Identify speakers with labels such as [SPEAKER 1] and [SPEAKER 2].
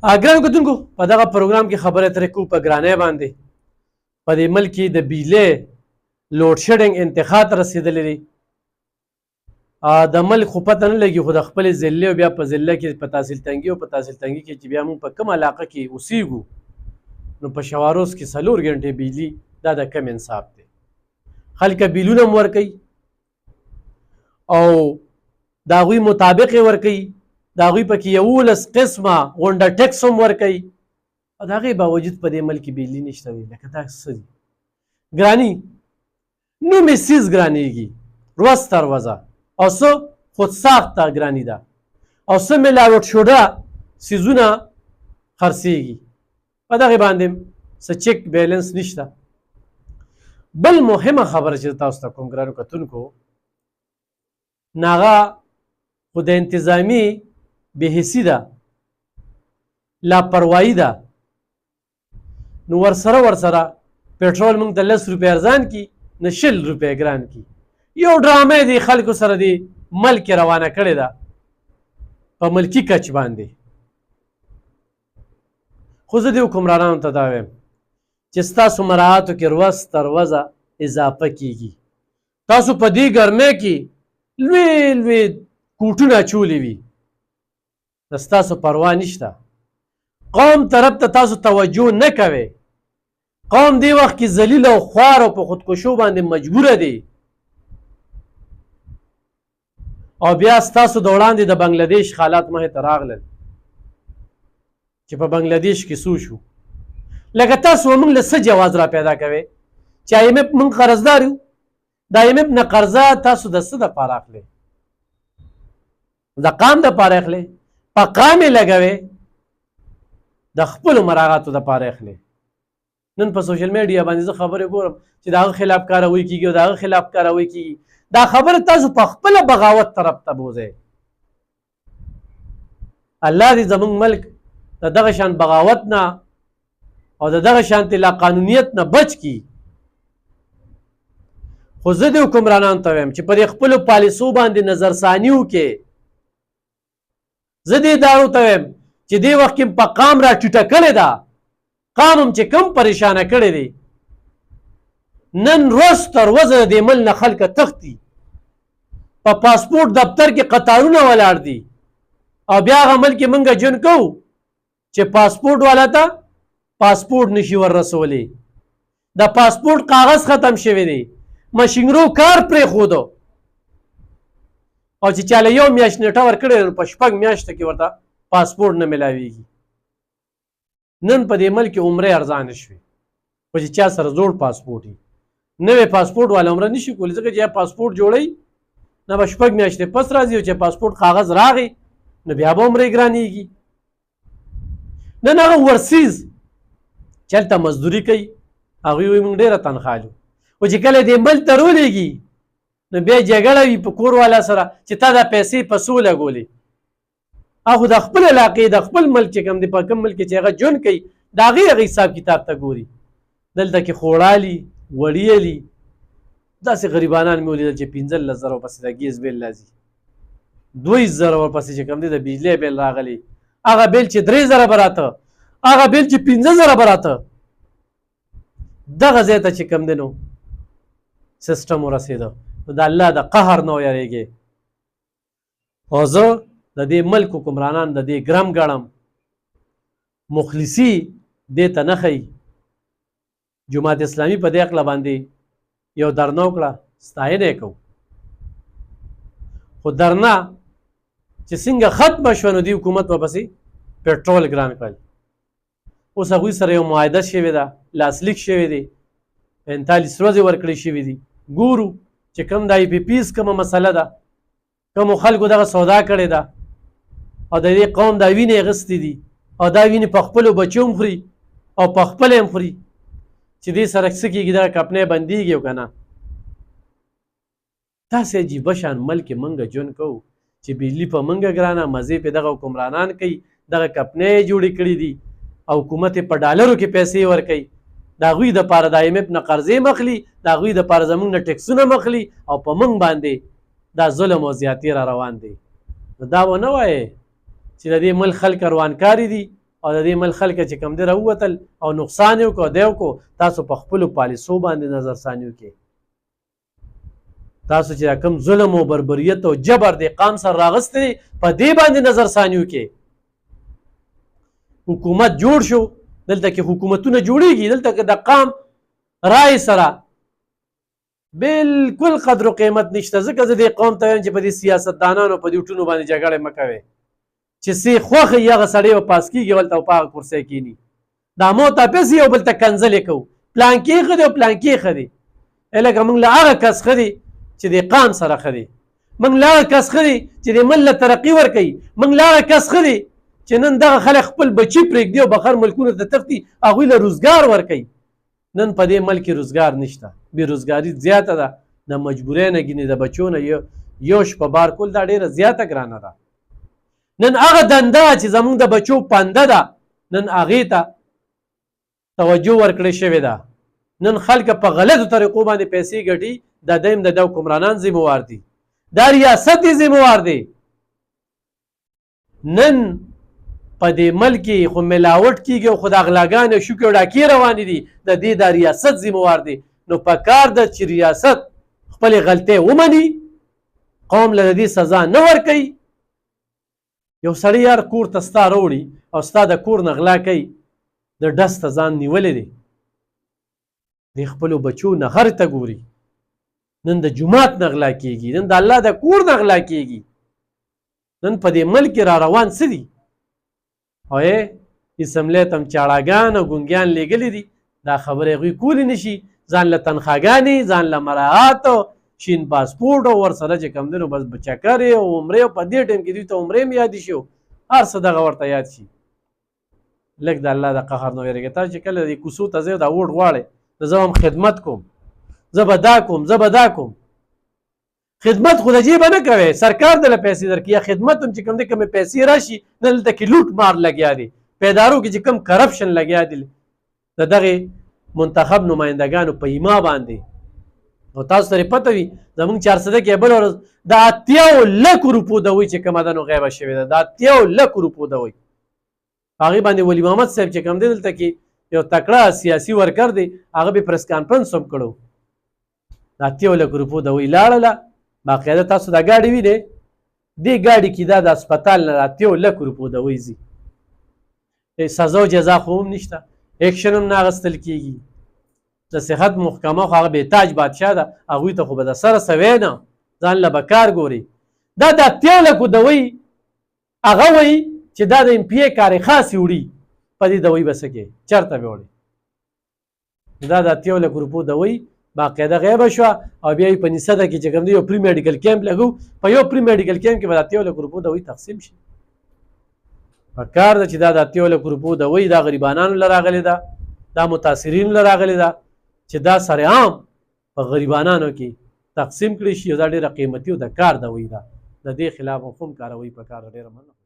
[SPEAKER 1] ګرانو کتونکو په دغه پروګرام کې خبرې اترې کوو په ګرانۍ باندې. په دې ملک کې د بجلۍ لوډ شیډنګ انتها ته رسېدلی دی. د ملک خو پته نه لګي، خو د خپلې ضلعې او بیا په ضلع کې په تحصیل تنګي او په تحصیل تنګي کې چې بیا موږ په کوم علاقه کې اوسېږو، نو په شواروز کې 4 غنټې بجلي دا د کم انصاف دی. خلک بیلونه هم ورکوي او د هغوی مطابق یې ورکوي، د هغوی پکې 11 قسمه غونډه ټیکس هم ورکوي او د هغې باوجود په دې ملک کې بجلي نشته دی. لکه دا څه دي ګراني؟ نوم یې سیز ګرانېږي ورځ تر ورځه، او څه خودساخته ګراني ده، او څه ملاوټ شوده څیزونه خرڅېږي، په دغې باندې څه چک بیلنس نشته. بل مهمه خبره چې تاسو ته کوم ګرانو کتونکو، هغه خو د انتظامي بېحسي ده، لاپروایي ده. نو ورسره پټرول موږ ته 10 روپۍ ارزان کي، نه 20 روپۍ ګران کي. یو ډرامه دی خلکو سره دی ملک روانه کړې ده په ملکي کچ باندې. خو زه دې حکمرانانو ته دا وایم چې ستاسو مراعاتو کې ورځ تر ورځه اضافه کیږي. تاسو په دې ګرمۍ کې لوی لوی کوټونه اچولي وي، د ستاسو پروا نشته. قوم طرف ته تاسو توجه نه کوئ. قوم دې وخت کې ذلیل او خوار او په خودکشو باندې مجبوره دی. او بیا ستاسو د وړاندې د بنګلادیش حالات مخې ته راغلل چې په بنګلادیش کې څه شو. لکه تاسو موږ له څه جواز را پیدا کوئ چې IMF موږ قرضدار یو، د IMF نه قرضه تاسو د څه دپاره اخلئ؟ د قام دپاره اخلئ؟ په قام یې لګوئ، د خپلو مراعاتو دپاره اخلئ. نن په سوشل میډیا باندې زه خبرې ګورم چې د هغه خلاف کاروي کېږي او د هغه خلاف کاروي کېږي. دا خبره تاسو په خپله بغاوت طرف ته بوځئ. الله دې زموږ ملک د دغه شان بغاوت نه او د دغه شانتې لا قانونیت نه بچ کړي. خو زه دې حکمرانانو ته وایم چې په دې خپلو پالیسو باندې نظرثاني وکړئ. زه دې ادارو ته وایم چې دې وخت کې په قام را ټیټه کړې ده، قام هم چې کم پریشانه کړی دی. نن ورځ تر ورځه د دې ملک نه خلکه تښتي، په پاسپورټ دفتر کې قطارونه ولاړ دي، او بیا هغه ملک کې موږ ژوند کوو چې پاسپورټ والا ته پاسپورټ نشي ور رسولی. د پاسپورټ کاغذ ختم شوی دی، مشینرو کار پرېښودو، او چې چاله 1 میاشت نیټه ورکړې نو په 6 میاشتو کې ورته پاسپورټ نه میلاویږي. نن په دې ملک کې عمرې ارزانه شوې، خو چې چا سره زوړ پاسپورټ وي، نوی پاسپورټ والا عمره نشي کولی، ځکه چې یا پاسپورټ جوړوي نه به 6 میاشتې پس راځي، او چې پاسپورټ کاغذ راغی نو بیا به عمرې ګرانېږي. نن هغه ورسیز چې هلته مزدوري کوي، هغوی وایي موږ ډېره تنخوا لرو، خو چې کله دې ملک ته رولېږي نو بیا جګړه وي په کور والا سره چې تا دا پیسې په څو لګولې. هغه د خپل علاقې د خپل ملک چې کوم دی، په کوم ملک چې هغه ژوند کوي، د هغې حساب کتاب ته ګوري. دلته کې خوړالي وړیلي داسې غریبانان مې ولیدل چې 15,000 ورپسې د ګیس بیل راځي، 2,000 ورپسې چې کوم دی د بجلۍ بیل راغلی، هغه بیل چې 3,000 به راته، هغه بیل چې 15,000 به راته. دغه ځای ته چې کوم دی نو سیسټم ورسېده. نو د الله د قهر نه ویرېږئ. او زه د دې ملک حکمرانان د دې ګرم ګڼم، مخلصي دې ته نه ښیي. جماعت اسلامي په دې عقله باندې یو درنه وکړه، ستاینه یې کوو. خو درنه چې څنګه ختمه شوه نو دې حکومت ورپسې پټرول ګران کړل. اوس هغوی سره یو معاهده شوې ده، لاسلیک شوی دی، 45 ورځې ورکړې شوي دي. ګورو چې کوم د IPPs کومه مسله ده، کومو خلکو دغه سودا کړې ده او د دې قوم دا وینې اخیستې دي، او دا وینې په خپلو بچو هم خوري او په خپله هم خوري، چې دې سره څه کېږي، دغه کپنۍ بندېږي او که نه. داسې عجیبه شان ملک کې موږ ژوند کوو چې بجلي په موږ ګرانه، مزې پې دغه حکمرانان کوي، دغه کپنۍ یې جوړې کړي دي، او حکومت یې په ډالرو کې پیسې ورکوي. د هغوی دپاره د IMF نه قرضې مخلي، د هغوی دپاره زموږ نه ټیکسونه مخلي، او په موږ باندې دا ظلم او زیاتي را روان دی. نو دا ونه وایې چې د دې ملک خلک روانکاري دي او د دې ملک خلک چې کوم دی راووتل او نقصان یې وکړو دی وکړو تاسو په خپلو پالیسو باندې نظرثاني وکړئ تاسو چې کوم ظلم او بربریت او جبر د قام سره راغستی په دې باندې نظرثاني وکړئ حکومت جوړ شو دلته کې حکومتونه جوړیږي دلته کې د قام رای سره بالکل قدر و قیمت نشته ځکه زه دې قوم ته وایم چې په دې سیاستدانانو په دې ټونو باندې جګړې مه کوئ چې سې خوښ یې هغه سړی به پاس کېږي ولته او په هغه کرسۍ کښېني دا موته پسې یو بل ته کنځلې کوو پلانکې ښه دی او پلانکې ښه دی لکه موږ له هغه کس ښه دی چې د قام سره ښه دی موږ له هغه کس ښه دی چې د ملت له ترقي ورکوي موږ له هغه کس ښه دی چې نن دغه خلک خپل بچي پرېږدي او بهر ملکونو ته تښتي هغوی له روزګار ورکوي نن په دې ملک کې روزګار نشته بېروزګاري زیاته ده د مجبورۍ نه ګینې د بچو نه یو شپه بار کول دا ډېره زیاته ګرانه ده نن هغه دنده چې زموږ د بچو پنده ده نن هغې ته توجه ورکړې شوې ده نن خلک په غلطو طریقو باندې پیسې ګټي دا دیم د دو حکمرانان ذمهوار دي دا ریاست یې ذمهوار دی نن په دې ملک کې خو ملاوټ کېږي او خو د اغلاګانې او شوکې او ډاکې روانې دي د دې دا ریاست ذمهوار دی نو په کار ده چې ریاست خپلې غلطۍ ومني قوم له د دې سزا نه ورکوي یو سړی یار کور ته ستا راوړي او ستا د کور نه غلا کوي د ډس ته ځان نیولی دی د خپلو بچو نه هر ته ګوري نن د جومات نه غلا کېږي نن د الله د کور نه غلا کېږي نن په دې ملک را روان څه دي او اسمبلۍ ته هم چاړهګان او ګونګیان لیږلي دي دا خبرې هغوی کولی نه شي ځان له تنخواګانې ځان له مراعات او شین پاسپورټ او ورسره چې کوم دی نو بس چکرې او عمرې او په دې ټایم کې دوی ته عمرې هم یادې شي هر څه دغه ورته یاد شي لږ د الله د قهر نه ویرېږئ تاسو چې کله دې کوڅو ته ځئ دا ووټ غواړئ نو زه هم خدمت کوم زه به دا کوم زه به دا کوم خدمت خو د جیبه نه کوئ سرکار دله پیسې درکړي یا خدمت هم چې کوم دی کومې پیسې راشي نه دلته کې لوټ مار لګیا دی په ادارو کې چې کوم کرپشن لګیا دی د دغې منتخب نمایندګانو په ایما باندې نو تاسو سره پته وي زموږ 400 کې بل ورځ د 80 لکو روپو دوی چې کومه ده نو غیبه شوې ده د 80 لکو روپو دوی هغې باندې ولی محمد صاحب چې کوم دی دلته کې یو تکړه سیاسي ورکر دی هغه به پریس کانفرنس هم کړو د 80 لکو روپو دوی لاړله باقاعده تاسو دا ګاډي وینئ دې ګاډي کې دا د هسپتال نه 80 لکو روپو دوی ځي سزا او جزا خو هم نشته اکشن هم نه اخیستل کېږي د صحت محکمه خو هغه بېتاج بادشاه ده هغوی ته خو به د سره سوی نه ځان له به کار ګوري دا د 80 لکو دوی هغه وایي چې دا د ایم پی ای کارې خاصې وړي په دې دوی به څه کوي چېرته به وړي دا د 80 لکو روپو دوی باقاعده غیبه شوه او بیا یې په نسده کې چې کوم دی یو پري میډیکل کیمپ لګو په یو پري میډیکل کیمپ کې به د 80 لکو روپو دوی تقسیم شي په کار ده چې دا د 80 لکو روپو دوی دا غریبانانو له راغلې ده دا متاثرینو له راغلې ده چې دا سره عام په غریبانانو کې تقسیم کړي شي دا ډېره قیمتي او د کار دوی ده د دې خلاف هم کاروي په کار ډېره مننه